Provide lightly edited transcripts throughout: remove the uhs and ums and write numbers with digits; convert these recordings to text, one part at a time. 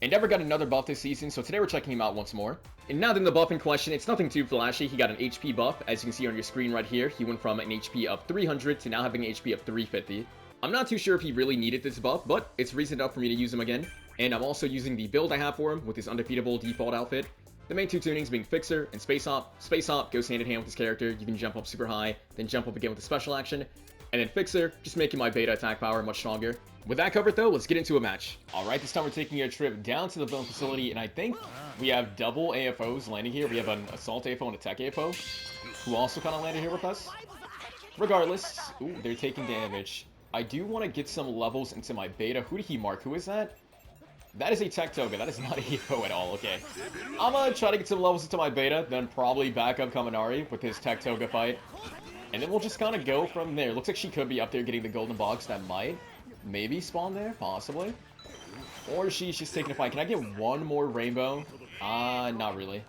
Endeavor got another buff this season, so today we're checking him out once more. And now then the buff in question, it's nothing too flashy. He got an HP buff, as you can see on your screen right here. He went from an HP of 300 to now having an HP of 350. I'm not too sure if he really needed this buff, but it's reason enough for me to use him again. And I'm also using the build I have for him with his undefeatable default outfit. The main two tunings being Fixer and Space Hop. Space Hop goes hand in hand with his character. You can jump up super high, then jump up again with a special action. And then Fixer, just making my beta attack power much stronger. With that covered though, let's get into a match. Alright, this time we're taking a trip down to the villain facility, and I think we have double AFOs landing here. We have an Assault AFO and a Tech AFO, who also kind of landed here with us. Regardless, ooh, they're taking damage. I do want to get some levels into my beta. Who did he mark? Who is that? That is a Tech Toga. That is not a AFO at all. Okay. I'm gonna try to get some levels into my beta, then probably back up Kaminari with his Tech Toga fight. And then we'll just kind of go from there. Looks like she could be up there getting the golden box. That might maybe spawn there, possibly. Or she's just taking a fight. Can I get one more rainbow? Not really.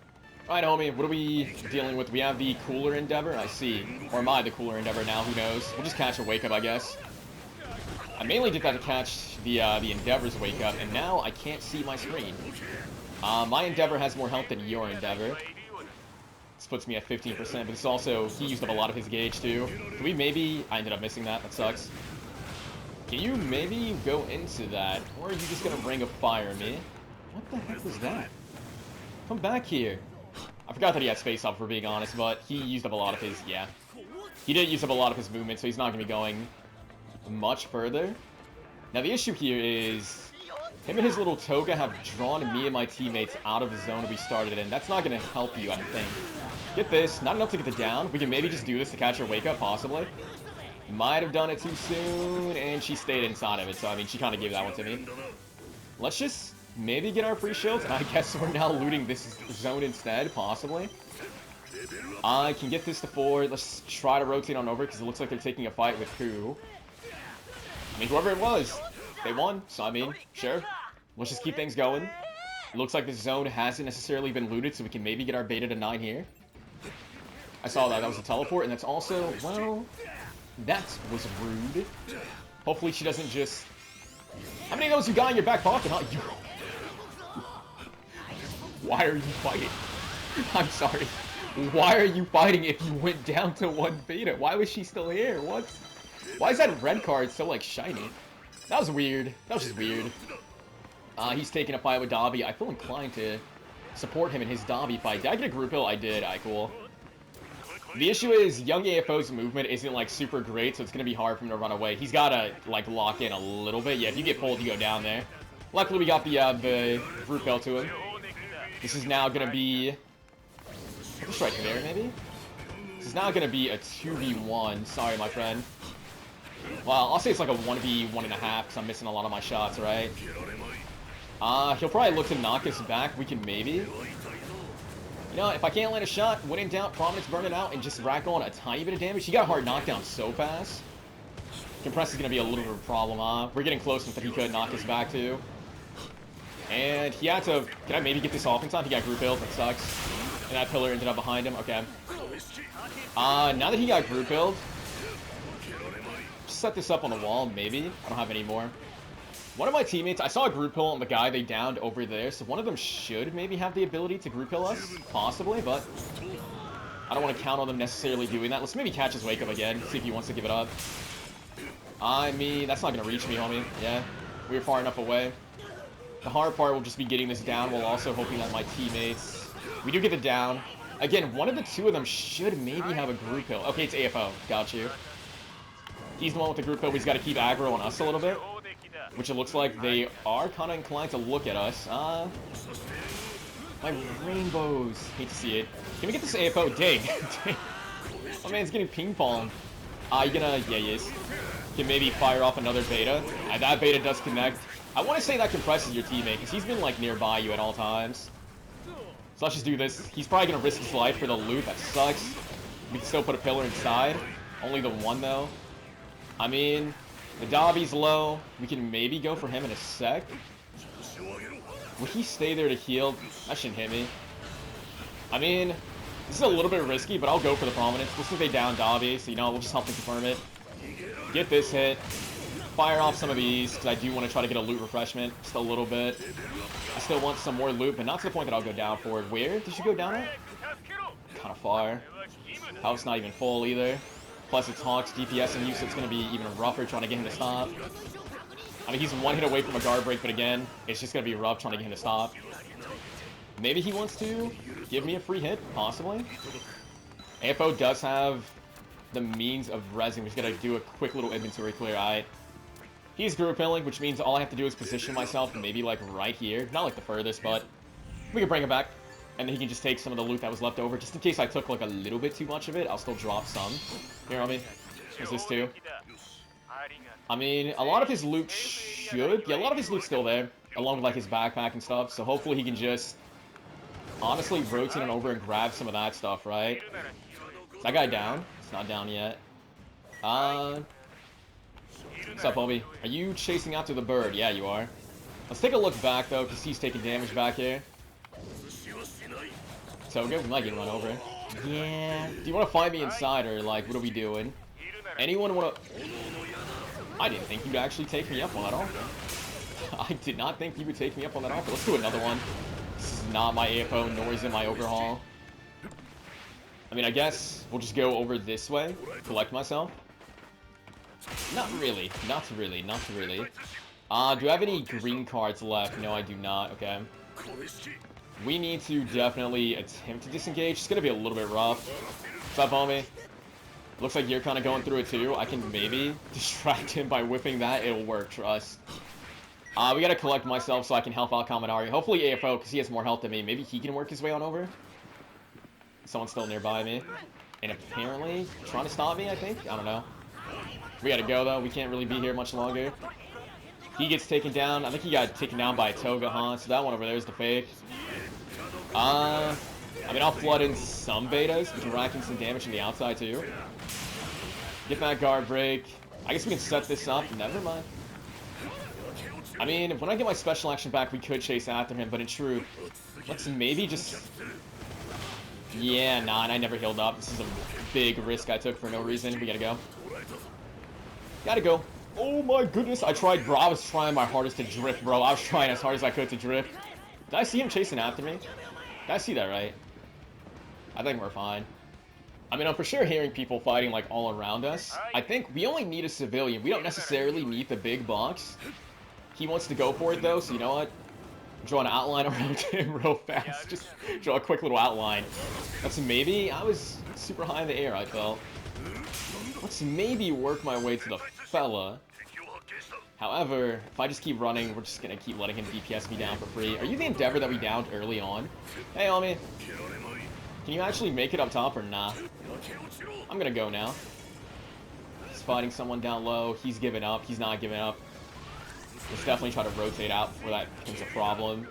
Alright, homie, what are we dealing with? We have the Cooler Endeavor, I see. Or am I the Cooler Endeavor now? Who knows? We'll just catch a wake up, I guess. I mainly did that to catch the Endeavor's wake up, and now I can't see my screen. My Endeavor has more health than your Endeavor. This puts me at 15%, but it's also, he used up a lot of his gauge too. Can we maybe, I ended up missing that, that sucks. Can you maybe go into that, or are you just gonna Ring of Fire me? What the heck was that? Come back here. I forgot that he had Space Up, for being honest, but he used up a lot of his, yeah. He did use up a lot of his movement, so he's not gonna be going much further. Now the issue here is, him and his little Toga have drawn me and my teammates out of the zone we started in. That's not gonna help you, I don't think. Get this, not enough to get the down. We can maybe just do this to catch her wake up, possibly. Might have done it too soon, and she stayed inside of it, so I mean, she kind of gave that one to me. Let's just maybe get our free shields, and I guess we're now looting this zone instead, possibly. I can get this to 4. Let's try to rotate on over, because it looks like they're taking a fight with who? I mean, whoever it was, they won, so I mean, sure. Let's just keep things going. It looks like this zone hasn't necessarily been looted, so we can maybe get our beta to 9 here. I saw that. That was a teleport, and that's also, well, that was rude. Hopefully she doesn't just... How many of those you got in your back pocket, huh? Why are you fighting? I'm sorry. Why are you fighting if you went down to 1 beta? Why was she still here? What? Why is that red card so, like, shiny? That was weird. That was just weird. He's taking a fight with Dobby. I feel inclined to support him in his Dobby fight. Did I get a group hill? I did. Alright, cool. The issue is, young AFO's movement isn't, like, super great, so it's gonna be hard for him to run away. He's gotta, like, lock in a little bit. Yeah, if you get pulled, you go down there. Luckily, we got the group hill to him. This is now gonna be... just right there, maybe? This is now gonna be a 2v1. Sorry, my friend. Well, I'll say it's like a 1v1.5, because I'm missing a lot of my shots, right? He'll probably look to knock us back. We can maybe... You know, if I can't land a shot, when in doubt, Prominence burn it out and just rack on a tiny bit of damage. He got a hard knockdown so fast. Compress is going to be a little bit of a problem, We're getting close enough that he could knock us back, too. And he had to... Can I maybe get this off in time? He got group healed. That sucks. And that pillar ended up behind him. Okay. Now that he got group healed... Set this up on the wall, maybe. I don't have any more. One of my teammates, I saw a group hill on the guy they downed over there, so one of them should maybe have the ability to group hill us, possibly, but I don't want to count on them necessarily doing that. Let's maybe catch his wake up again, see if he wants to give it up. I mean, that's not going to reach me, homie. Yeah, we were far enough away. The hard part will just be getting this down while also hoping that my teammates... We do get the down. Again, one of the two of them should maybe have a group hill. Okay, it's AFO. Got you. He's the one with the group hill. He's got to keep aggro on us a little bit. Which it looks like they are kind of inclined to look at us. My rainbows. Hate to see it. Can we get this AFO? Dang. My man's getting ping-ponged. You gonna... Yeah, he is. Can maybe fire off another beta. That beta does connect. I want to say that compresses your teammate, because he's been, like, nearby you at all times. So let's just do this. He's probably gonna risk his life for the loot. That sucks. We can still put a pillar inside. Only the one, though. I mean... The Dobby's low. We can maybe go for him in a sec. Would he stay there to heal? That shouldn't hit me. I mean, this is a little bit risky, but I'll go for the Prominence. Looks like they down Dobby, so you know, we'll just help them confirm it. Get this hit. Fire off some of these, because I do want to try to get a loot refreshment. Just a little bit. I still want some more loot, but not to the point that I'll go down for it. Where did you go down at? Kind of far. Health's not even full either. Plus it's Hawk's DPS and you, so it's going to be even rougher trying to get him to stop. I mean, he's one hit away from a guard break, but again, it's just going to be rough trying to get him to stop. Maybe he wants to give me a free hit, possibly. AFO does have the means of rezzing. We're just going to do a quick little inventory clear. Alright. He's group filling, which means all I have to do is position myself maybe like right here. Not like the furthest, but we can bring him back. And then he can just take some of the loot that was left over. Just in case I took like a little bit too much of it, I'll still drop some. Here, homie. What's this too? I mean, a lot of his loot should... Yeah, a lot of his loot's still there. Along with like his backpack and stuff. So hopefully he can just honestly rotate on over and grab some of that stuff, right? Is that guy down? It's not down yet. What's up, homie? Are you chasing after the bird? Yeah, you are. Let's take a look back, though, because he's taking damage back here. So good, we might get run over. Yeah. Do you want to find me inside, or, like, what are we doing? Anyone want to... I didn't think you'd actually take me up on that offer. I did not think you would take me up on that offer. Let's do another one. This is not my AFO, nor is it my overhaul. I mean, I guess we'll just go over this way, collect myself. Not really. Not really. Not really. Do I have any green cards left? No, I do not. Okay. We need to definitely attempt to disengage. It's going to be a little bit rough. What's up, homie? Looks like you're kind of going through it too. I can maybe distract him by whipping that. It'll work, trust. We got to collect myself so I can help out Kaminari. Hopefully AFO, because he has more health than me. Maybe he can work his way on over. Someone's still nearby me. And apparently trying to stop me, I think. I don't know. We gotta go, though. We can't really be here much longer. He gets taken down. I think he got taken down by a Toga, huh? So that one over there is the fake. I mean, I'll flood in some betas. We can rack in some damage from the outside, too. Get that guard break. I guess we can set this up. Never mind. I mean, when I get my special action back, we could chase after him. But in truth, let's maybe just... Yeah, nah, and I never healed up. This is a big risk I took for no reason. We gotta go. Gotta go. Oh my goodness, I tried, bro. I was trying my hardest to drift, bro. I was trying as hard as I could to drift. Did I see him chasing after me? Did I see that right? I think we're fine. I mean, I'm for sure hearing people fighting, like, all around us. I think we only need a civilian. We don't necessarily need the big box. He wants to go for it, though, so you know what? Draw an outline around him real fast. Just draw a quick little outline. That's maybe... I was super high in the air, I felt. Let's maybe work my way to the fella. However, if I just keep running, we're just gonna keep letting him DPS me down for free. Are you the Endeavor that we downed early on? Hey, homie. Can you actually make it up top or nah? I'm gonna go now. He's fighting someone down low. He's giving up. He's not giving up. Let's definitely try to rotate out before that becomes a problem.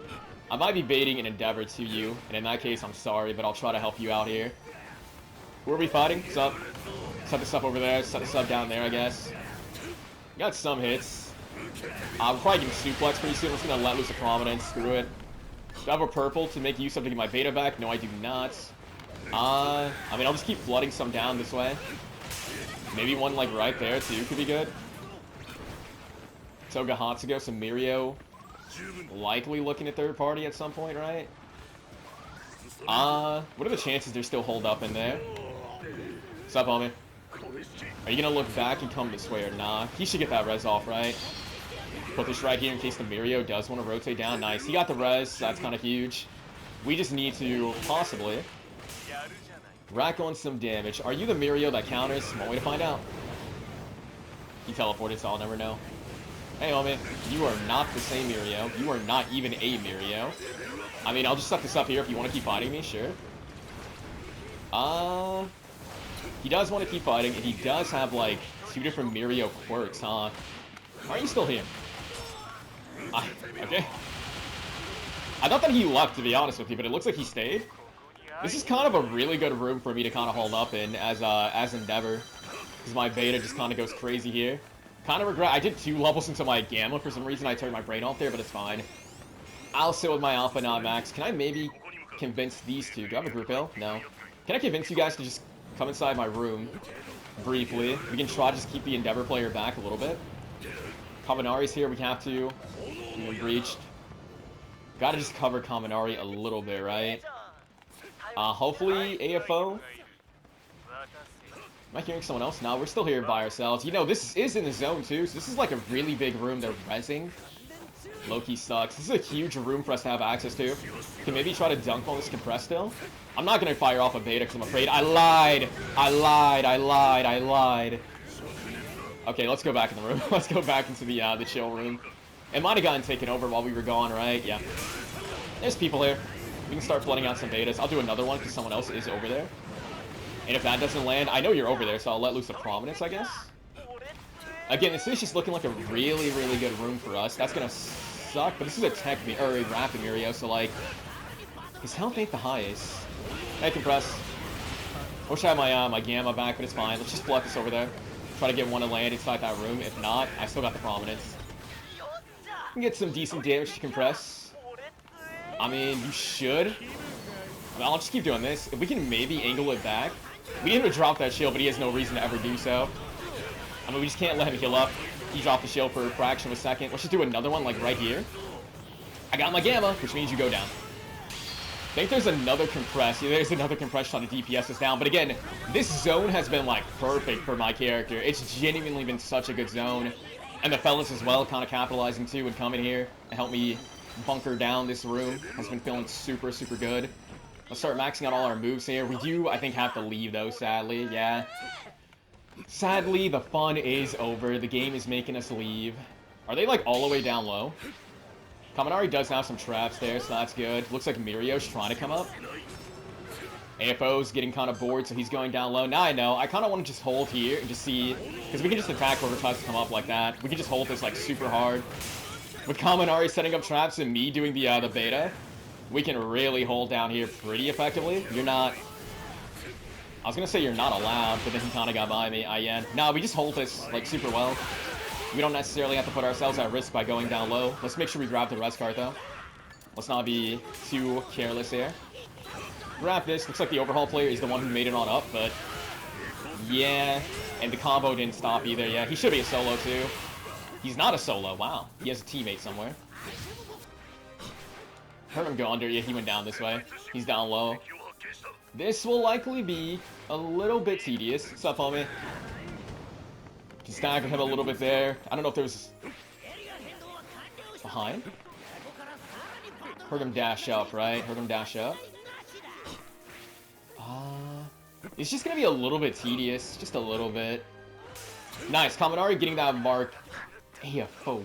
I might be baiting an Endeavor to you, and in that case, I'm sorry, but I'll try to help you out here. Who are we fighting? What's up? Set this up over there. Set this up down there, I guess. Got some hits. We're probably getting suplex pretty soon. I'm just gonna let loose a Prominence. Screw it. Do I have a purple to make use of to get my beta back? No, I do not. I mean, I'll just keep flooding some down this way. Maybe one, like, right there, too, could be good. Toga Hatsugo, some Mirio. Likely looking at third party at some point, right? What are the chances they're still holed up in there? What's up, homie? Are you gonna look back and come this way or nah? He should get that res off, right? Put this right here in case the Mirio does want to rotate down. Nice. He got the res. That's kind of huge. We just need to, possibly, rack on some damage. Are you the Mirio that counters? One way to find out. He teleported, so I'll never know. Hey, homie. You are not the same Mirio. You are not even a Mirio. I mean, I'll just set this up here if you want to keep fighting me, sure. He does want to keep fighting, and he does have, like, 2 different Mirio quirks, huh? Why are you still here? Okay. I thought that he left, to be honest with you, but it looks like he stayed. This is kind of a really good room for me to kind of hold up in as Endeavor. Because my beta just kind of goes crazy here. Kind of regret, I did 2 levels into my Gamma. For some reason, I turned my brain off there, but it's fine. I'll sit with my Alpha, not Max. Can I maybe convince these two? Do I have a group hill? No. Can I convince you guys to just come inside my room briefly? We can try to just keep the Endeavor player back a little bit. Kaminari's here. We have to. Breached. Gotta just cover Kaminari a little bit, right? Hopefully AFO. Am I hearing someone else? No, we're still here by ourselves. You know, this is in the zone too, so this is like a really big room they're rezzing. Low-key sucks. This is a huge room for us to have access to. Can maybe try to dunk on this compress still? I'm not gonna fire off a beta because I'm afraid. I lied! I lied. Okay, let's go back in the room. Let's go back into the chill room. It might have gotten taken over while we were gone, right? Yeah. There's people here. We can start flooding out some betas. I'll do another one because someone else is over there. And if that doesn't land, I know you're over there, so I'll let loose the Prominence, I guess. Again, this is just looking like a really, really good room for us. That's gonna suck, but this is a tech or a rapid Mirio, so like his health ain't the highest. Hey, compress. Wish I had my Gamma back, but it's fine. Let's just flood this over there. Try to get one to land inside that room. If not, I still got the Prominence. Can get some decent damage to compress. I mean, you should. I mean, I'll just keep doing this. If we can maybe angle it back. We need to drop that shield, but he has no reason to ever do so. I mean, we just can't let him heal up. He dropped the shield for a fraction of a second. Let's just do another one, like, right here. I got my Gamma, which means you go down. I think there's another compress. Yeah, there's another compress trying to DPS us down. But again, this zone has been, like, perfect for my character. It's genuinely been such a good zone. And the fellas as well, kind of capitalizing, too, and coming here and help me bunker down this room. Has been feeling super, super good. Let's start maxing out all our moves here. We do, I think, have to leave, though, sadly. Yeah. Sadly, the fun is over. The game is making us leave. Are they, like, all the way down low? Kaminari does have some traps there, so that's good. Looks like Mirio's trying to come up. AFO's getting kind of bored, so he's going down low. Now I know. I kind of want to just hold here and just see... Because we can just attack whoever tries to come up like that. We can just hold this, like, super hard. With Kaminari setting up traps and me doing the beta, we can really hold down here pretty effectively. You're not... I was gonna say you're not allowed, but then he kinda got by me. Yeah. No, we just hold this, like, super well. We don't necessarily have to put ourselves at risk by going down low. Let's make sure we grab the res card, though. Let's not be too careless here. Grab this. Looks like the overhaul player is the one who made it on up, but... Yeah. And the combo didn't stop either. Yeah, he should be a solo, too. He's not a solo. Wow. He has a teammate somewhere. Heard him go under. Yeah, he went down this way. He's down low. This will likely be a little bit tedious. What's up, homie? Can stagger him a little bit there. I don't know if there was... Behind? Heard him dash up, right? Heard him dash up. It's just gonna be a little bit tedious. Just a little bit. Nice. Kaminari getting that mark. AFO.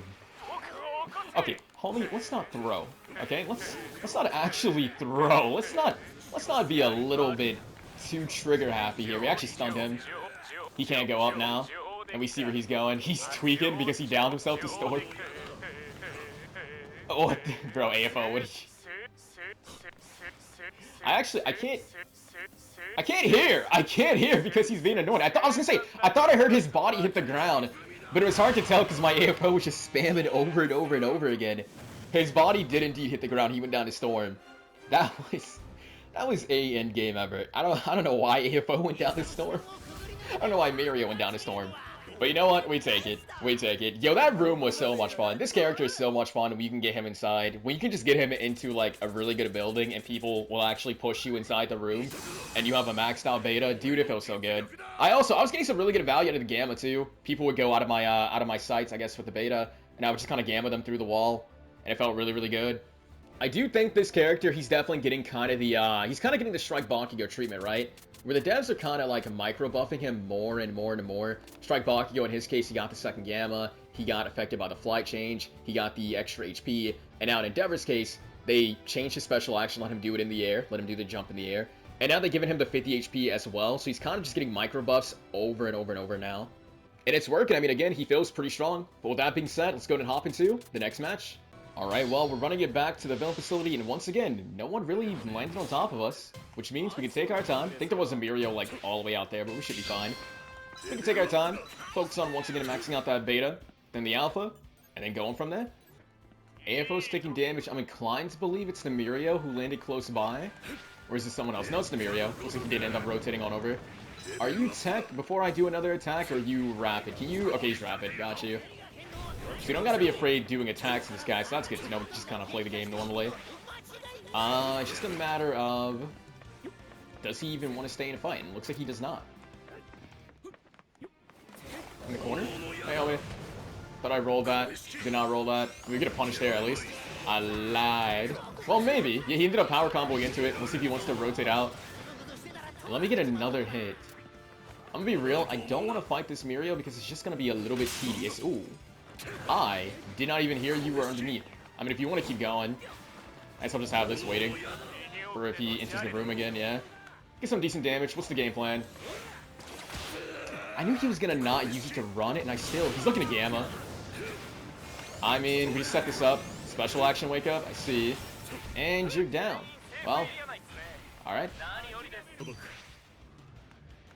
Okay, homie, let's not throw. Okay, let's not actually throw. Let's not be a little bit too trigger happy here. We actually stunned him. He can't go up now. And we see where he's going. He's tweaking because he downed himself to Storm. Oh, what the, bro, AFO, what did you... I can't hear because he's being annoying. I was gonna say, I thought I heard his body hit the ground, but it was hard to tell because my AFO was just spamming over and over and over again. His body did indeed hit the ground. He went down to Storm. That was a end game ever. I don't know why AFO went down to Storm. I don't know why Mirio went down to Storm. But you know what? We take it. We take it. Yo, that room was so much fun. This character is so much fun when you can get him inside. When you can just get him into, like, a really good building and people will actually push you inside the room and you have a maxed out beta. Dude, it feels so good. I was getting some really good value out of the Gamma, too. People would go out of my sights, I guess, with the beta. And I would just kind of Gamma them through the wall. And it felt really, really good. I do think this character, he's definitely getting kind of the, he's kind of getting the Strike Bakugo treatment, right? Where the devs are kind of like micro-buffing him more and more and more. Strike Bakugo, in his case, he got the second Gamma. He got affected by the flight change. He got the extra HP. And now in Endeavor's case, they changed his special action, let him do it in the air. Let him do the jump in the air. And now they've given him the 50 HP as well. So he's kind of just getting micro-buffs over and over and over now. And it's working. I mean, again, he feels pretty strong. But with that being said, let's go ahead and hop into the next match. Alright, well, we're running it back to the villain facility, and once again, no one really landed on top of us, which means we can take our time. I think there was a Mirio, like, all the way out there, but we should be fine. We can take our time, focus on, once again, maxing out that beta, then the alpha, and then going from there. AFO's taking damage. I'm inclined to believe it's the Mirio who landed close by, or is it someone else? No, it's the Mirio. Looks like he did end up rotating on over. Are you tech before I do another attack, or are you rapid? Can you... Okay, he's rapid. Got you. So you don't gotta be afraid doing attacks to this guy, so that's good to know. Just kind of play the game normally. It's just a matter of... does he even want to stay in a fight? And it looks like he does not. In the corner? Hey, homie. Thought I rolled that. Did not roll that. We get a punish there, at least. I lied. Well, maybe. Yeah, he ended up power comboing into it. We'll see if he wants to rotate out. Let me get another hit. I'm gonna be real. I don't want to fight this Mirio because it's just gonna be a little bit tedious. Ooh. I did not even hear you were underneath. I mean, if you want to keep going, I guess I'll just have this waiting for if he enters the room again, yeah. Get some decent damage. What's the game plan? I knew he was gonna not use it to run it, and he's looking at Gamma. I mean, we just set this up. Special action wake up, I see. And you're down. Well, alright.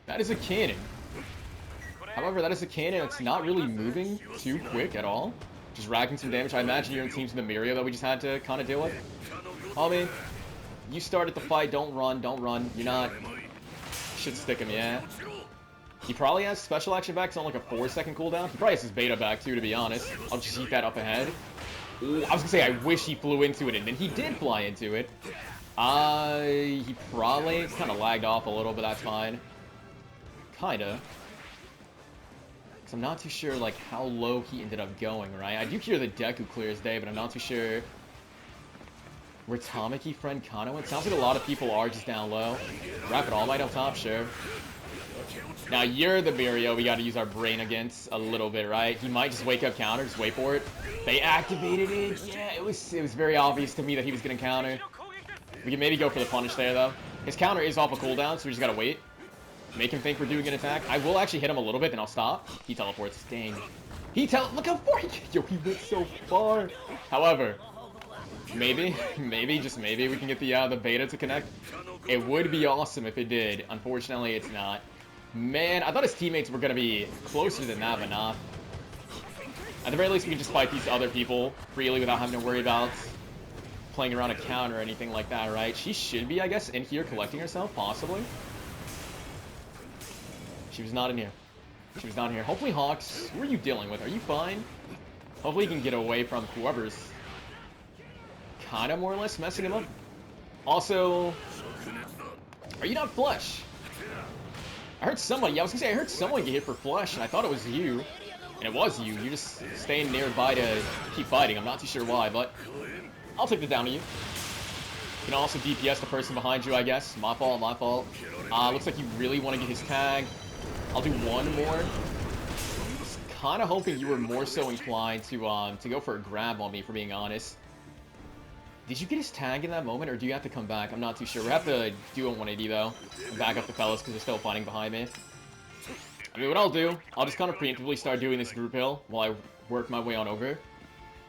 That is a cannon. However, that is a cannon that's not really moving too quick at all. Just racking some damage. I imagine you're in teams in the Mirio that we just had to kind of deal with. Homie, you started the fight. Don't run, don't run. You're not... should stick him, yeah. He probably has special action back. It's on like a 4-second cooldown. He probably has his beta back too, to be honest. I'll just eat that up ahead. Ooh, I was gonna say, I wish he flew into it, and then he did fly into it. He probably kind of lagged off a little, but that's fine. Kinda. Because I'm not too sure, like, how low he ended up going, right? I do hear the Deku clear as day, but I'm not too sure where Tamaki friend Kana went. Sounds like a lot of people are just down low. Rapid All Might up top, sure. Now, you're the Mirio we gotta use our brain against a little bit, right? He might just wake up counter, just wait for it. They activated it. Yeah, it was very obvious to me that he was gonna counter. We can maybe go for the punish there, though. His counter is off a cooldown, so we just gotta wait. Make him think we're doing an attack. I will actually hit him a little bit, then I'll stop. He teleports. Dang. Look how far he... Yo, he went so far. However, maybe, just maybe, we can get the beta to connect. It would be awesome if it did. Unfortunately, it's not. Man, I thought his teammates were going to be closer than that, but not. At the very least, we can just fight these other people freely without having to worry about playing around a counter or anything like that, right? She should be, I guess, in here collecting herself, possibly. She was not in here. She was not in here. Hopefully, Hawks, who are you dealing with? Are you fine? Hopefully, you can get away from whoever's kind of more or less messing him up. Also, are you not flush? I heard somebody, yeah, I was gonna say, I heard someone get hit for flush, and I thought it was you. And it was you. You're just staying nearby to keep fighting. I'm not too sure why, but I'll take the down to you. You can also DPS the person behind you, I guess. My fault, my fault. Looks like you really want to get his tag. I'll do one more. Kind of hoping you were more so inclined to go for a grab on me, for being honest. Did you get his tag in that moment, or do you have to come back? I'm not too sure. We have to do a 180, though. And back up the fellas, because they're still fighting behind me. I mean, what I'll do, I'll just kind of preemptively start doing this group hill while I work my way on over.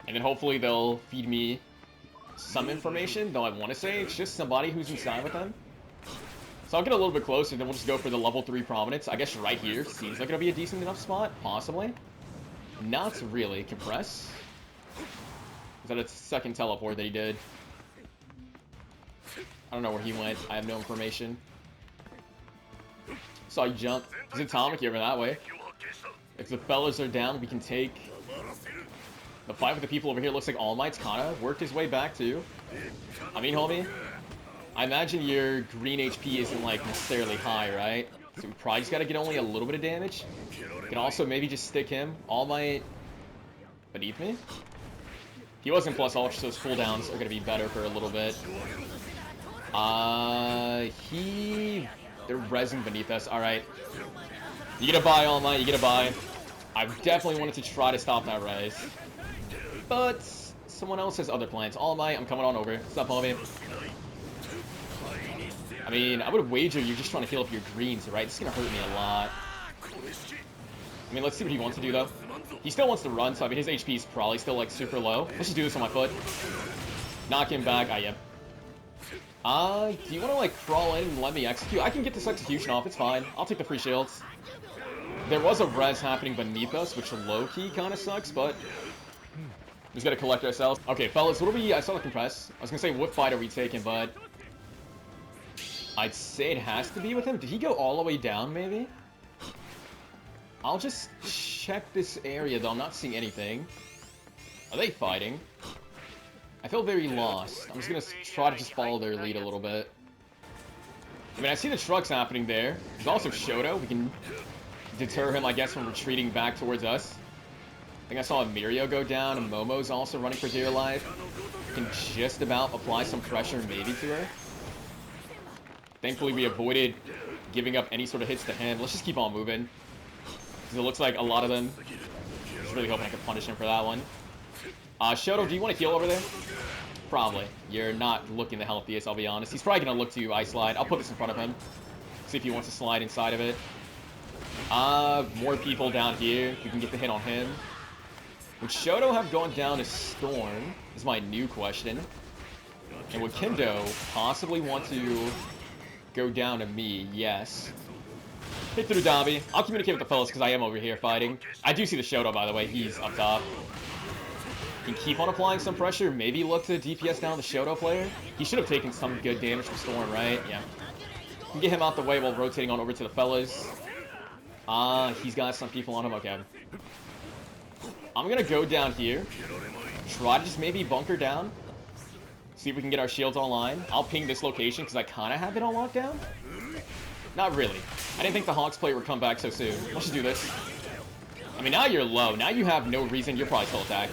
And then hopefully they'll feed me some information, though I want to say it's just somebody who's inside with them. So I'll get a little bit closer, then we'll just go for the level 3 prominence. I guess right here seems like it'll be a decent enough spot, possibly. Not really. Compress? Is that a second teleport that he did? I don't know where he went. I have no information. Saw you jump. There's Atomic over that way. If the fellas are down, we can take the fight with the people over here. Looks like All Might's kind of worked his way back too. I mean, homie, I imagine your green HP isn't like necessarily high, right? So we probably just gotta get only a little bit of damage. Can also maybe just stick him. All Might beneath me. He wasn't plus ultra, so his cooldowns are gonna be better for a little bit. They're resin beneath us. Alright. You get a buy, All Might. You get a buy. I definitely wanted to try to stop that res. But someone else has other plans. All Might, I'm coming on over. What's up, homie? I mean, I would wager you're just trying to heal up your greens, right? This is gonna hurt me a lot. I mean, let's see what he wants to do, though. He still wants to run, so I mean, his HP is probably still, like, super low. Let's just do this on my foot. Knock him back. I am. Do you want to, like, crawl in and let me execute? I can get this execution off. It's fine. I'll take the free shields. There was a res happening beneath us, which low-key kind of sucks, but we just gotta collect ourselves. Okay, fellas, what are we... I saw the compress. I was gonna say, what fight are we taking, but I'd say it has to be with him. Did he go all the way down, maybe? I'll just check this area, though. I'm not seeing anything. Are they fighting? I feel very lost. I'm just gonna try to just follow their lead a little bit. I mean, I see the trucks happening there. There's also Shoto. We can deter him, I guess, from retreating back towards us. I think I saw a Mirio go down, and Momo's also running for dear life. We can just about apply some pressure maybe to her. Thankfully, we avoided giving up any sort of hits to him. Let's just keep on moving. Because it looks like a lot of them... I was really hoping I could punish him for that one. Shoto, do you want to heal over there? Probably. You're not looking the healthiest, I'll be honest. He's probably going to look to Ice Slide. I'll put this in front of him. See if he wants to slide inside of it. More people down here. We can get the hit on him. Would Shoto have gone down to Storm? Is my new question. And would Kendo possibly want to go down to me? Yes. Hit through Dabi. I'll communicate with the fellas because I am over here fighting. I do see the Shoto, by the way. He's up top. Can keep on applying some pressure. Maybe look to DPS down the Shoto player. He should have taken some good damage from Storm, right? Yeah. Can get him out the way while rotating on over to the fellas. He's got some people on him. Okay. I'm gonna go down here. Try to just maybe bunker down. See if we can get our shields online. I'll ping this location because I kind of have it on lockdown. Not really. I didn't think the Hawks player would come back so soon. Let's just do this. I mean, now you're low. Now you have no reason. You're probably still attacked.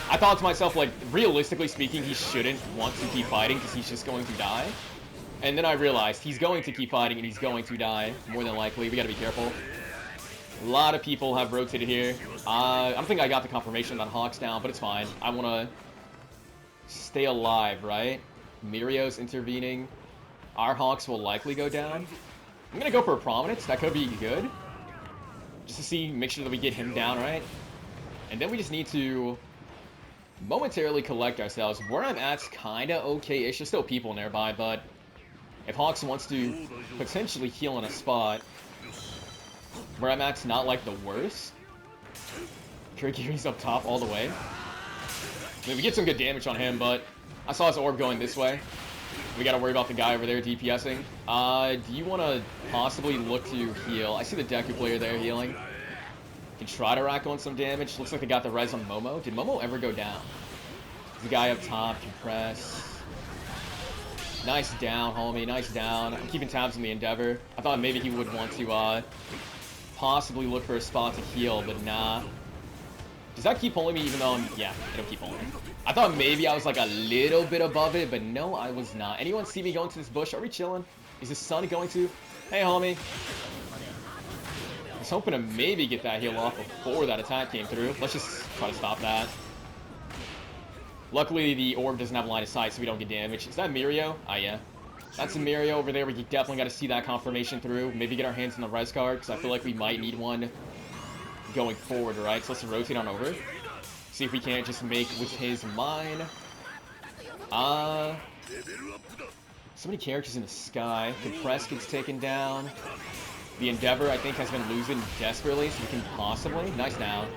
I thought to myself, like, realistically speaking, he shouldn't want to keep fighting because he's just going to die. And then I realized he's going to keep fighting and he's going to die, more than likely. We gotta be careful. A lot of people have rotated here. I don't think I got the confirmation on Hawks down, but it's fine. I want to stay alive, right? Mirio's intervening. Our Hawks will likely go down. I'm going to go for a Prominence. That could be good. Just to see, make sure that we get him down, right? And then we just need to momentarily collect ourselves. Where I'm at's kind of okay-ish. There's still people nearby, but if Hawks wants to potentially heal in a spot, where I'm at's not like the worst. Kurigiri's up top all the way. I mean, we get some good damage on him, but I saw his orb going this way. We gotta worry about the guy over there DPSing. Do you want to possibly look to heal? I see the Deku player there healing. Can try to rack on some damage. Looks like they got the res on Momo. Did Momo ever go down? The guy up top can press. Nice down, homie. Nice down. I'm keeping tabs on the Endeavor. I thought maybe he would want to possibly look for a spot to heal, but nah. Does that keep pulling me even though I'm... Yeah, it'll keep pulling me. I thought maybe I was like a little bit above it, but no, I was not. Anyone see me going to this bush? Are we chilling? Is the sun going to? Hey, homie. I was hoping to maybe get that heal off before that attack came through. Let's just try to stop that. Luckily, the orb doesn't have line of sight, so we don't get damage. Is that Mirio? Ah, yeah. That's a Mirio over there. We definitely got to see that confirmation through. Maybe get our hands on the res card, because I feel like we might need one going forward, right? So let's rotate on over. See if we can't just make with his mine. So many characters in the sky. Compress gets taken down. The Endeavor, I think, has been losing desperately, so we can possibly... Nice down.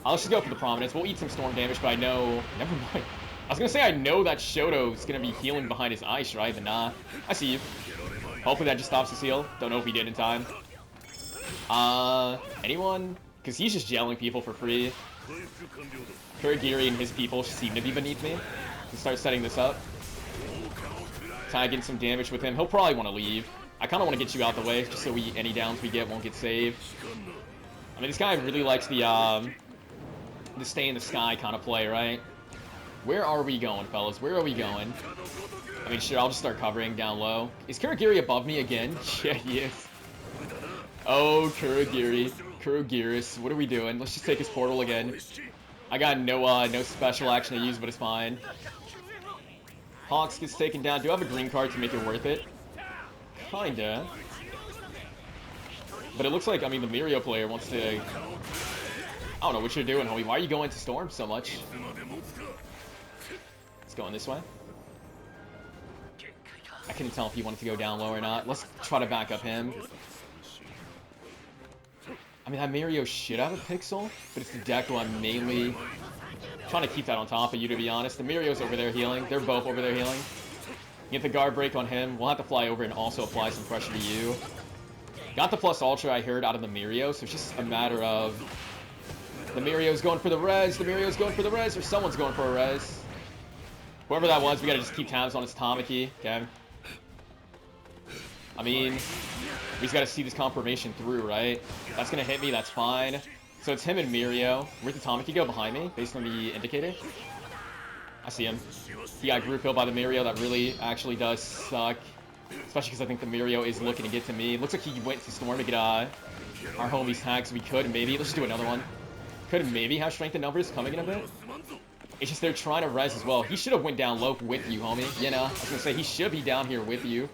Let's just go for the Prominence. We'll eat some storm damage, but I know... Never mind. I was gonna say I know that Shoto's gonna be healing behind his ice, right? But nah. I see you. Hopefully that just stops his heal. Don't know if he did in time. Anyone? Because he's just gelling people for free. Kurigiri and his people seem to be beneath me. Let's start setting this up. Tagging some damage with him. He'll probably want to leave. I kind of want to get you out the way, just so any downs we get won't get saved. I mean, this guy really likes the stay in the sky kind of play, right? Where are we going, fellas? Where are we going? I mean, sure, I'll just start covering down low. Is Kurigiri above me again? Yeah, he is. Oh, Kurigiri. Kurogiris, what are we doing? Let's just take his portal again. I got no special action to use, but it's fine. Hawks gets taken down. Do I have a green card to make it worth it? Kinda. But it looks like, I mean, the Mirio player wants to... I don't know what you're doing, homie. Why are you going to Storm so much? It's going this way. I couldn't tell if he wanted to go down low or not. Let's try to back up him. I mean, that Mirio should have a pixel, but it's the Deku I'm mainly trying to keep that on top of you, to be honest. The Mirio's over there healing. They're both over there healing. Get the guard break on him. We'll have to fly over and also apply some pressure to you. Got the plus ultra I heard out of the Mirio, so it's just a matter of The Mirio's going for the res. The Mirio's going for the res. Or someone's going for a res. Whoever that was, we gotta just keep tabs on his Tamaki. Okay. I mean, we just gotta see this confirmation through, right? That's gonna hit me. That's fine. So it's him and Mirio. Where'd the Tamaki go? Behind me, based on the indicator. I see him. He got group killed by the Mirio. That really actually does suck. Especially because I think the Mirio is looking to get to me. It looks like he went to Storm to get our homies tagged, so we could maybe. Let's just do another one. Could maybe have strength in numbers coming in a bit. It's just they're trying to res as well. He should have went down low with you, homie. You know, I was gonna say he should be down here with you.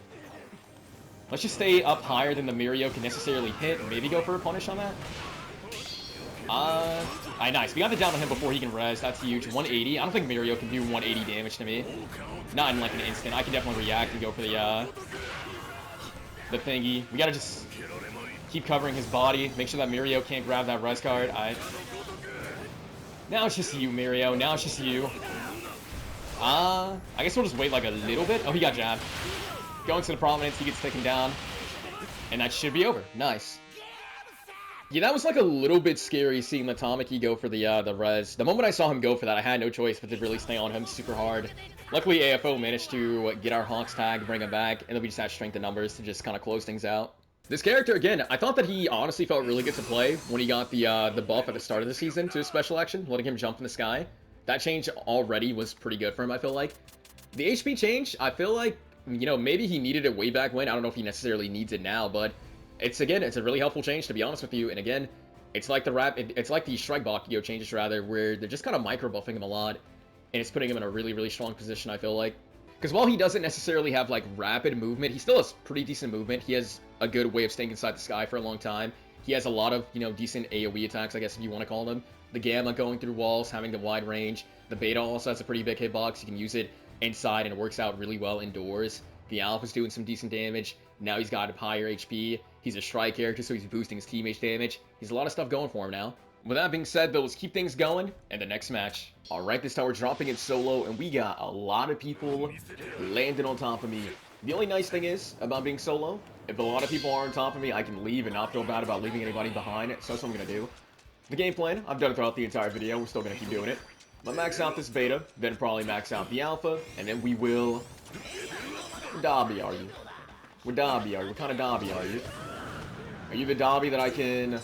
Let's just stay up higher than the Mirio can necessarily hit. Maybe go for a punish on that. Alright, nice. We got the down on him before he can res. That's huge. 180. I don't think Mirio can do 180 damage to me. Not in like an instant. I can definitely react and go for the thingy. We gotta just keep covering his body. Make sure that Mirio can't grab that res card. Alright. Now it's just you, Mirio. Now it's just you. I guess we'll just wait like a little bit. Oh, he got jabbed. Going to the prominence. He gets taken down. And that should be over. Nice. Yeah, that was like a little bit scary seeing the Tamaki go for the res. The moment I saw him go for that, I had no choice but to really stay on him super hard. Luckily, AFO managed to get our Hawks tag, bring him back, and then we just had strength in numbers to just kind of close things out. This character, again, I thought that he honestly felt really good to play when he got the buff at the start of the season to his special action, letting him jump in the sky. That change already was pretty good for him, I feel like. The HP change, I feel like, you know, maybe he needed it way back when. I don't know if he necessarily needs it now, but it's a really helpful change, to be honest with you. And again, it's like it's like the Strike Bakugo changes, rather, where they're just kind of micro-buffing him a lot, and it's putting him in a really, really strong position, I feel like. Because while he doesn't necessarily have, like, rapid movement, he still has pretty decent movement. He has a good way of staying inside the sky for a long time. He has a lot of, you know, decent AoE attacks, I guess, if you want to call them. The Gamma going through walls, having the wide range. The Beta also has a pretty big hitbox. You can use it inside, and it works out really well indoors. The Alpha's doing some decent damage. Now he's got a higher HP. He's a strike character, so he's boosting his teammates' damage. He's a lot of stuff going for him now. With that being said, though, let's keep things going, and the next match. Alright, this time we're dropping it solo, and we got a lot of people landing on top of me. The only nice thing is, about being solo, if a lot of people are on top of me, I can leave and not feel bad about leaving anybody behind, so that's what I'm going to do. The game plan, I've done it throughout the entire video, we're still going to keep doing it. But max out this beta, then probably max out the alpha, and then we will... What Dobby are you? What Dobby are you? What kind of Dobby are you? Are you the Dobby that I can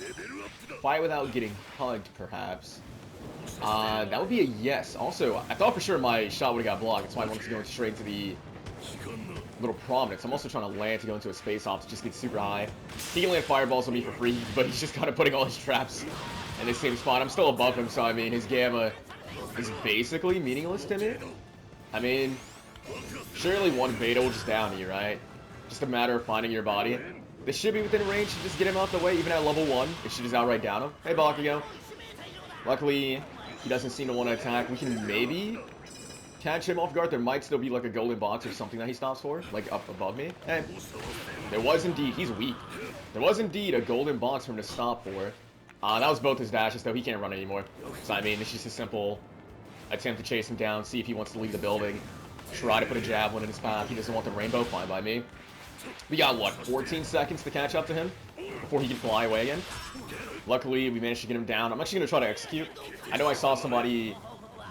fight without getting hugged, perhaps? That would be a yes. Also, I thought for sure my shot would have got blocked. That's why I wanted to go straight to the little prominence. I'm also trying to land to go into a space off to just get super high. He can land fireballs on me for free, but he's just kind of putting all his traps in the same spot. I'm still above him, so I mean, his Gamma is basically meaningless to me. I mean, surely one beta will just down you, right? Just a matter of finding your body. This should be within range to just get him out the way, even at level 1. It should just outright down him. Hey, Bakugo. Luckily, he doesn't seem to want to attack. We can maybe catch him off guard. There might still be like a golden box or something that he stops for, like up above me. Hey, there was indeed, he's weak. There was indeed a golden box for him to stop for. That was both his dashes, though. He can't run anymore. So, I mean, it's just a simple attempt to chase him down, see if he wants to leave the building. Try to put a javelin in his path. He doesn't want the rainbow, fine by me. We got, what, 14 seconds to catch up to him before he can fly away again? Luckily, we managed to get him down. I'm actually going to try to execute. I know I saw somebody...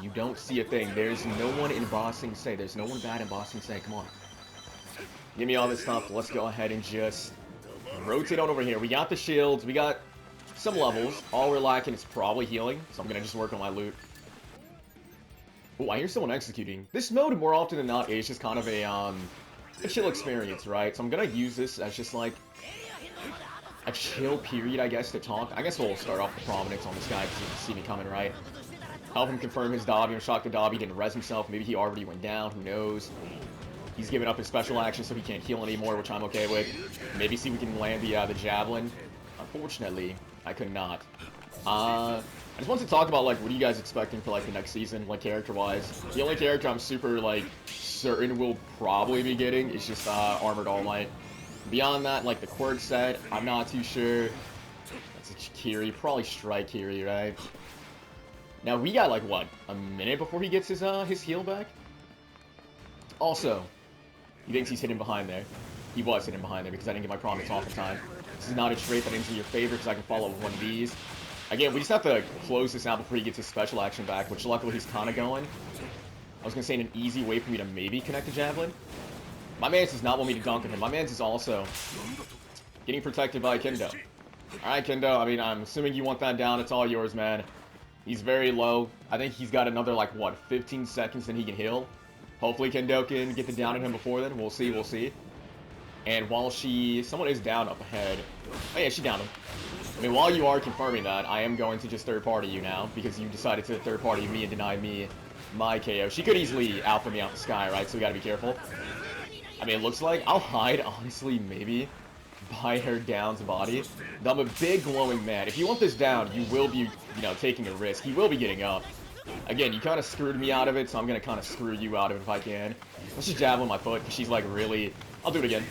You don't see a thing. There's no one in Bossing Say. There's no one bad in Bossing Say. Come on. Give me all this stuff. Let's go ahead and just rotate on over here. We got the shields. We got some levels. All we're lacking is probably healing. So I'm going to just work on my loot. Oh, I hear someone executing. This mode, more often than not, is just kind of a chill experience, right? So I'm going to use this as just like a chill period, I guess, to talk. I guess we'll start off the prominence on this guy because he can see me coming, right? Help him confirm his Dobby or shock the Dobby. Didn't res himself. Maybe he already went down. Who knows? He's giving up his special action so he can't heal anymore, which I'm okay with. Maybe see if we can land the Javelin. Unfortunately, I could not. I just wanted to talk about, like, what are you guys expecting for, like, the next season, like, character-wise. The only character I'm super, like, certain we'll probably be getting is just Armored All Might. Beyond that, like, the quirk set, I'm not too sure. That's a Kiri, probably Strike Kiri, right? Now, we got, like, what, a minute before he gets his heal back? Also, he thinks he's hidden behind there. He was hidden behind there because I didn't get my promise off in time. This is not a trait that ends in your favor because I can follow with one of these. Again, we just have to close this out before he gets his special action back, which luckily he's kind of going. I was going to say an easy way for me to maybe connect the Javelin. My man's does not want me to dunk on him. My man's is also getting protected by Kendo. Alright, Kendo, I mean, I'm assuming you want that down. It's all yours, man. He's very low. I think he's got another, like, what, 15 seconds then he can heal. Hopefully Kendo can get the down on him before then. We'll see, we'll see. And while someone is down up ahead. Oh yeah, she downed him. I mean, while you are confirming that, I am going to just third-party you now, because you decided to third-party me and deny me my KO. She could easily alpha me out the sky, right? So we gotta be careful. I mean, it looks like I'll hide, honestly, maybe, by her down's body. I'm a big glowing man. If you want this down, you will be, you know, taking a risk. He will be getting up. Again, you kind of screwed me out of it, so I'm gonna kind of screw you out of it if I can. Let's just javelin my foot, because she's, like, really... I'll do it again.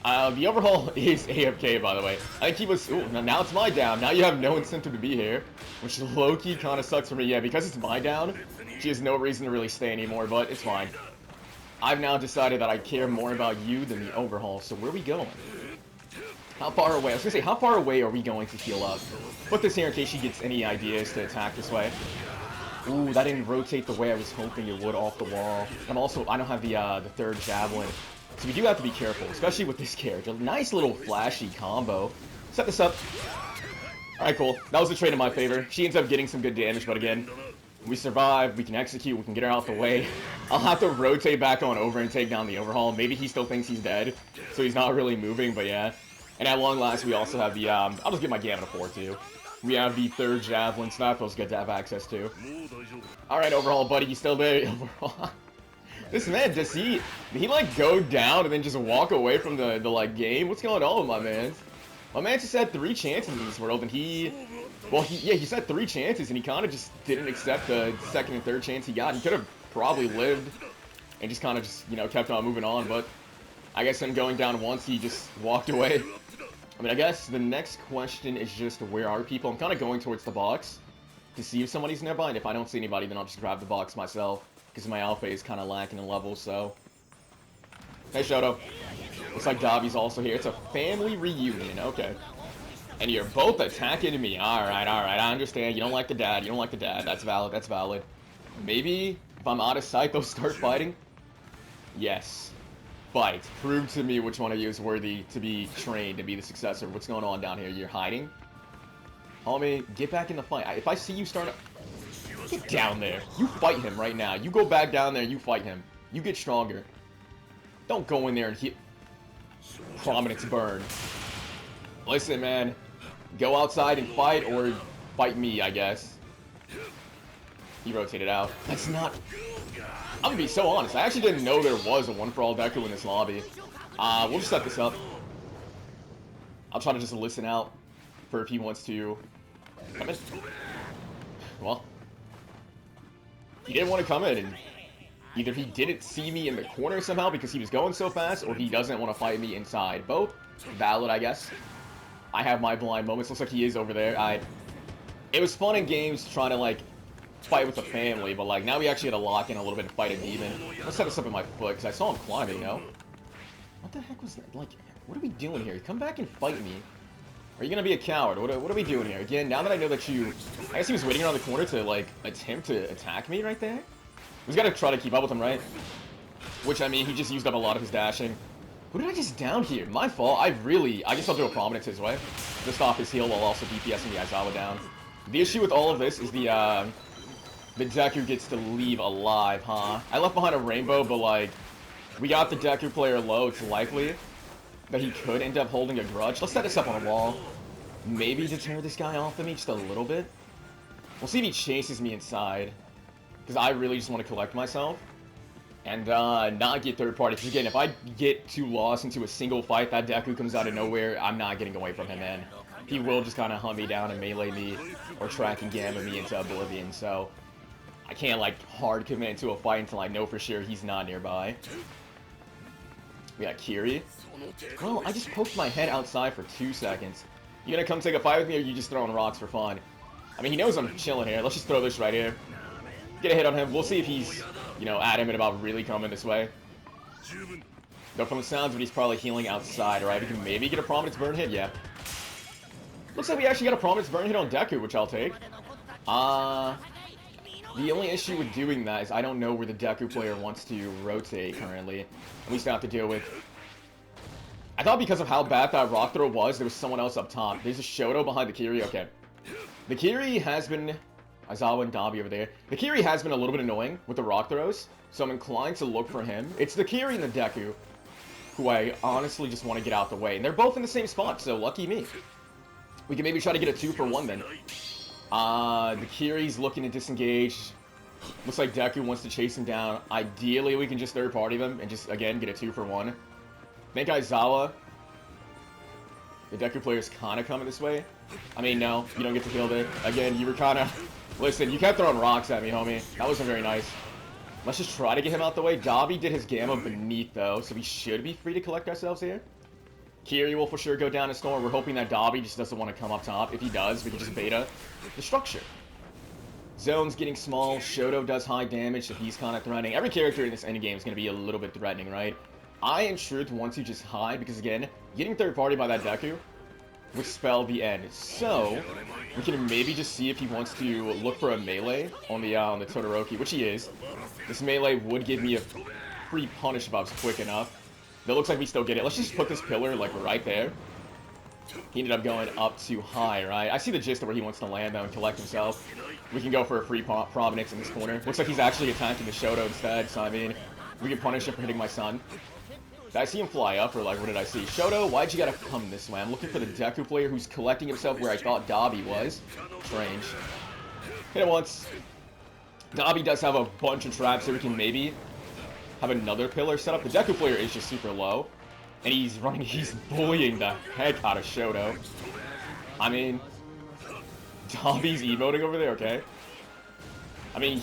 The overhaul is AFK, by the way. I think he was... Ooh, now it's my down. Now you have no incentive to be here, which low-key kind of sucks for me. Yeah, because it's my down, she has no reason to really stay anymore, but it's fine. I've now decided that I care more about you than the overhaul, so where are we going? How far away? I was gonna say, how far away are we going to heal up? Put this here in case she gets any ideas to attack this way. Ooh, that didn't rotate the way I was hoping it would off the wall. And also, I don't have the third javelin. So we do have to be careful, especially with this character. Nice little flashy combo. Set this up. Alright, cool. That was a trade in my favor. She ends up getting some good damage, but again, we survive, we can execute, we can get her out the way. I'll have to rotate back on over and take down the overhaul. Maybe he still thinks he's dead, so he's not really moving, but yeah. And at long last, we also have the, I'll just get my Gamma 4 too. We have the third javelin, so that feels good to have access to. Alright, overhaul, buddy, you still there? Overhaul. This man, does he like go down and then just walk away from the like game? What's going on with my man? My man just had 3 chances in this world, and he said 3 chances, and he kind of just didn't accept the second and third chance he got. He could have probably lived and just kind of just, you know, kept on moving on, but I guess him going down once, he just walked away. I mean, I guess the next question is just, where are people? I'm kind of going towards the box to see if somebody's nearby, and if I don't see anybody, then I'll just grab the box myself, because my alpha is kind of lacking in level, so... Hey, Shoto. Looks like Davi's also here. It's a family reunion, okay. And you're both attacking me. Alright, I understand. You don't like the dad. You don't like the dad. That's valid, that's valid. Maybe, if I'm out of sight, they'll start fighting? Yes. Fight. Prove to me which one of you is worthy to be trained to be the successor. What's going on down here? You're hiding? Homie, get back in the fight. If I see you start... Get down there. You fight him right now. You go back down there, you fight him. You get stronger. Don't go in there and hit... Prominence burn. Listen, man. Go outside and fight, or fight me, I guess. He rotated out. That's not... I'm gonna be so honest. I actually didn't know there was a one-for-all Deku in this lobby. We'll just set this up. I'll try to just listen out for if he wants to come in. Well, he didn't want to come in, and either he didn't see me in the corner somehow because he was going so fast, or he doesn't want to fight me inside. Both valid, I guess. I have my blind moments. Looks like he is over there. It was fun in games trying to, like, fight with the family, but, like, now we actually had to lock in a little bit and fight a demon. Let's set this up in my foot, because I saw him climbing, you know? What the heck was that? Like, what are we doing here? Come back and fight me. Are you gonna be a coward? What are we doing here? Again, now that I know that you... I guess he was waiting around the corner to, like, attempt to attack me right there? We've got to try to keep up with him, right? Which, I mean, he just used up a lot of his dashing. Who did I just down here? My fault. I guess I'll do a prominence his way. Just off his heal while also DPSing the Aizawa down. The issue with all of this is the Deku gets to leave alive, huh? I left behind a rainbow, but, like, we got the Deku player low. It's likely that he could end up holding a grudge. Let's set this up on a wall. Maybe deter this guy off of me just a little bit. We'll see if he chases me inside. Because I really just want to collect myself. And not get third party. Because again, if I get too lost into a single fight, that Deku comes out of nowhere, I'm not getting away from him, man. He will just kind of hunt me down and melee me, or track and gamma me into oblivion, so... I can't, like, hard commit into a fight until I know for sure he's not nearby. We got Kiri. Well, I just poked my head outside for 2 seconds. You gonna come take a fight with me, or you just throwing rocks for fun? I mean, he knows I'm chilling here. Let's just throw this right here. Get a hit on him. We'll see if he's, you know, adamant about really coming this way. Though from the sounds of it, he's probably healing outside, right? We can maybe get a prominence burn hit, yeah. Looks like we actually got a prominence burn hit on Deku, which I'll take. The only issue with doing that is I don't know where the Deku player wants to rotate currently. And we still have to deal with... I thought because of how bad that rock throw was, there was someone else up top. There's a Shoto behind the Kiri. Okay. The Kiri has been... Aizawa and Dabi over there. The Kiri has been a little bit annoying with the rock throws, so I'm inclined to look for him. It's the Kiri and the Deku, who I honestly just want to get out the way. And they're both in the same spot, so lucky me. We can maybe try to get a 2-for-1 then. The Kiri's looking to disengage. Looks like Deku wants to chase him down. Ideally, we can just third-party them and just, again, get a 2-for-1. I think Aizawa, the Deku player's kind of coming this way. I mean, no, you don't get to heal there. Again, you were kind of... Listen, you kept throwing rocks at me, homie. That wasn't very nice. Let's just try to get him out the way. Dabi did his Gamma beneath, though, so we should be free to collect ourselves here. Kiri will for sure go down a storm. We're hoping that Dabi just doesn't want to come up top. If he does, we can just beta the structure. Zone's getting small. Shoto does high damage, so he's kind of threatening. Every character in this endgame is going to be a little bit threatening, right? I, in truth, want to just hide, because, again, getting third party by that Deku would spell the end. So, we can maybe just see if he wants to look for a melee on the Todoroki, which he is. This melee would give me a free punish if I was quick enough. It looks like we still get it. Let's just put this pillar, like, right there. He ended up going up too high, right? I see the gist of where he wants to land, though, and collect himself. We can go for a free prominence in this corner. Looks like he's actually attacking the Shoto instead, so, I mean, we can punish him for hitting my son. Did I see him fly up, or, like, what did I see? Shoto, why'd you gotta come this way? I'm looking for the Deku player who's collecting himself where I thought Dabi was. Strange. Hit it once. Dabi does have a bunch of traps, so we can maybe have another pillar set up. The Deku player is just super low. And he's bullying the heck out of Shoto. I mean, Dabi's emoting over there, okay? I mean,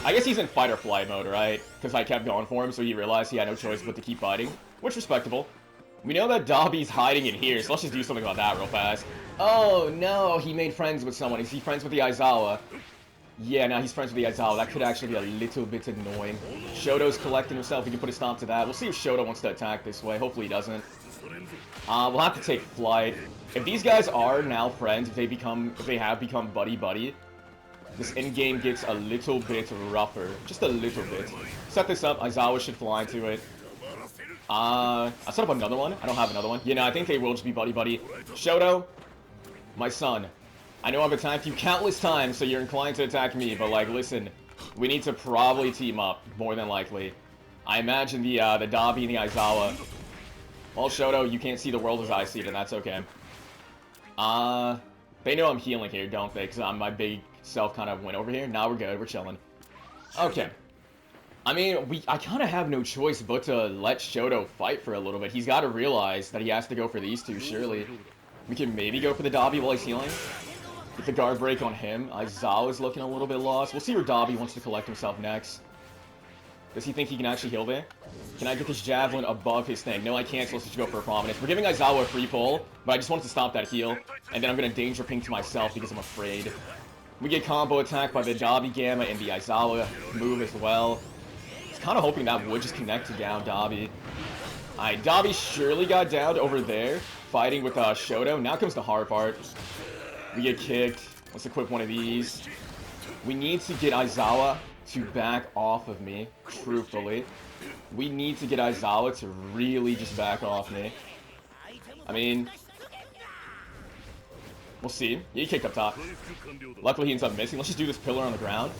I guess he's in fight or flight mode, right? Because I kept going for him, so he realized he had no choice but to keep fighting. Which, respectable. We know that Dabi's hiding in here, so let's just do something about that real fast. Oh, no, he made friends with someone. Is he friends with the Aizawa? Yeah, now he's friends with the Aizawa. That could actually be a little bit annoying. Shoto's collecting himself. We can put a stop to that. We'll see if Shoto wants to attack this way. Hopefully he doesn't. We'll have to take flight. If these guys are now friends, if they have become buddy-buddy, this endgame gets a little bit rougher. Just a little bit. Set this up. Aizawa should fly into it. I'll set up another one. I don't have another one. Yeah, no, I think they will just be buddy-buddy. Shoto, my son. I know I've attacked you countless times, so you're inclined to attack me, but, like, listen, we need to probably team up, more than likely. I imagine the Dabi and the Aizawa. Well, Shoto, you can't see the world as I see it, and that's okay. They know I'm healing here, don't they? Because my big self kind of went over here. Now we're good, we're chilling. Okay. I mean, I kind of have no choice but to let Shoto fight for a little bit. He's got to realize that he has to go for these two, surely. We can maybe go for the Dabi while he's healing. Get the guard break on him. Aizawa's looking a little bit lost. We'll see where Dabi wants to collect himself next. Does he think he can actually heal there? Can I get this Javelin above his thing? No, I can't, so let's just go for a prominence. We're giving Aizawa a free pull, but I just wanted to stop that heal. And then I'm going to danger ping to myself because I'm afraid. We get combo attacked by the Dabi Gamma and the Aizawa move as well. I was kind of hoping that would just connect to down Dabi. Alright, Dabi surely got downed over there, fighting with Shoto. Now comes the hard part. We get kicked. Let's equip one of these. We need to get Aizawa to back off of me, truthfully. We need to get Aizawa to really just back off me. I mean, we'll see. He kicked up top. Luckily, he ends up missing. Let's just do this pillar on the ground.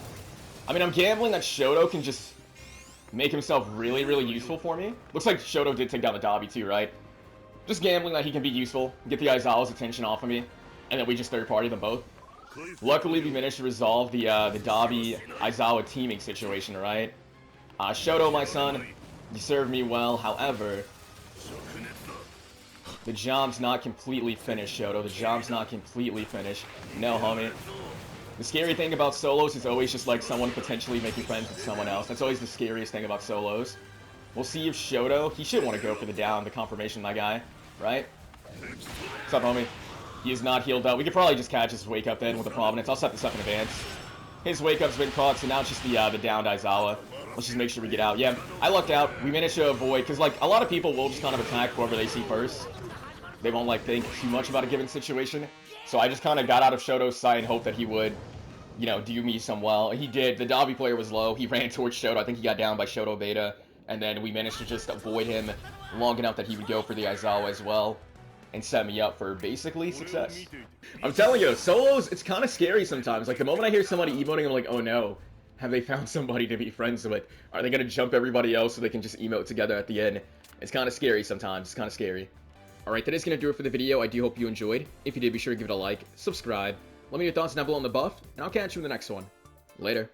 I mean, I'm gambling that Shoto can just make himself really, really useful for me. Looks like Shoto did take down the Dabi too, right? Just gambling that he can be useful, get the Aizawa's attention off of me, and then we just third-party them both. Luckily, we managed to resolve the Dabi-Aizawa teaming situation, right? Shoto, my son, you served me well. However, the job's not completely finished, Shoto. The job's not completely finished. No, homie. The scary thing about solos is always just like someone potentially making friends with someone else. That's always the scariest thing about solos. We'll see if Shoto, he should want to go for the down, the confirmation, my guy, right? What's up, homie? He is not healed up. We could probably just catch his wake up then with a prominence. I'll set this up in advance. His wake up's been caught, so now it's just the downed Aizawa. Let's just make sure we get out. Yeah, I lucked out. We managed to avoid, because like a lot of people will just kind of attack whoever they see first. They won't like think too much about a given situation. So I just kind of got out of Shoto's sight and hoped that he would, you know, do me some well. He did. The Dobby player was low. He ran towards Shoto. I think he got down by Shoto Beta. And then we managed to just avoid him long enough that he would go for the Aizawa as well. And set me up for basically success. I'm telling you, solos, it's kind of scary sometimes. Like, the moment I hear somebody emoting, I'm like, oh no. Have they found somebody to be friends with? Are they going to jump everybody else so they can just emote together at the end? It's kind of scary sometimes. It's kind of scary. Alright, that is going to do it for the video. I do hope you enjoyed. If you did, be sure to give it a like, subscribe. Let me know your thoughts down below on the buff, and I'll catch you in the next one. Later.